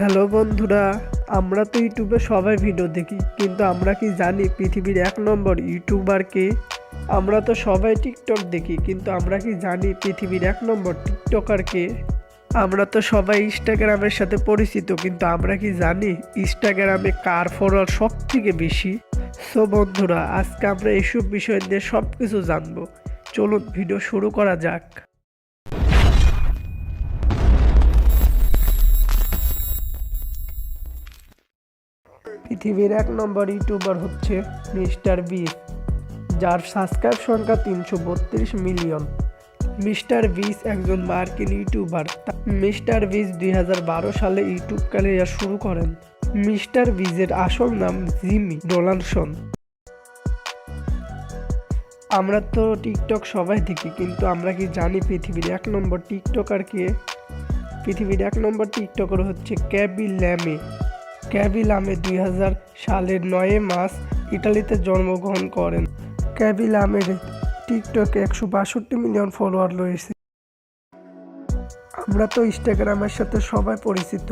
Hello বন্ধুরা, আমরা তো ইউটিউবে সবাই ভিডিও দেখি, কিন্তু আমরা কি জানি পৃথিবীর 1 নম্বর ইউটিউবার কে? আমরা তো সবাই টিকটক দেখি, কিন্তু আমরা কি জানি পৃথিবীর 1 নম্বর টিকটকার কে? আমরা তো সবাই ইনস্টাগ্রামের সাথে পরিচিত, কিন্তু আমরা কি জানি ইনস্টাগ্রামে কার ফলোয়ার সব থেকে বেশি? সো বন্ধুরা, আজকে আমরা এইসব বিষয় নিয়ে সব কিছু জানবো। চলুন ভিডিও শুরু করা যাক। পৃথিবীর 1 নম্বর ইউটিউবার হচ্ছে মিস্টার বিস, যার সাবস্ক্রাইব সংখ্যা 332 মিলিয়ন। মিস্টার বিস একজন মার্কিন ইউটিউবার। মিস্টার বিস 2012 সালে ইউটিউব ক্যারিয়ার শুরু করেন। মিস্টার বিসের আসল নাম জিমি ডোনাল্ডসন। আমরা তো টিকটক সবাই দেখি, কিন্তু আমরা কি জানি পৃথিবীর 1 নম্বর টিকটকার কে? পৃথিবীর 1 নম্বর টিকটকার হচ্ছে ক্যাবি ল্যামে। ক্যাবি লামে 2000 সালের 9 মার্চ ইটালিতে জন্মগ্রহণ করেন। ক্যাবি লামের টিকটকে 162 মিলিয়ন ফলোয়ার রয়েছে। আমরা তো ইনস্টাগ্রামের সাথে সবাই পরিচিত,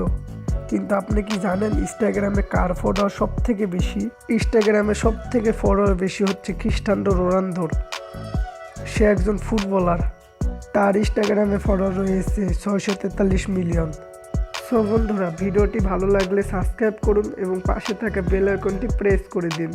কিন্তু আপনি কি জানেন ইনস্টাগ্রামে কার ফলোয়ার সব থেকে বেশি? ইনস্টাগ্রামে সব থেকে ফলোয়ার বেশি হচ্ছে ক্রিস্টিয়ানো রোনালদোর। সে একজন ফুটবলার। তার ইনস্টাগ্রামে ফলোয়ার রয়েছে 643 মিলিয়ন। সো বন্ধুরা, ভিডিওটি ভালো লাগলে সাবস্ক্রাইব করুন এবং পাশে থাকা বেল আইকনটি প্রেস করে দিন।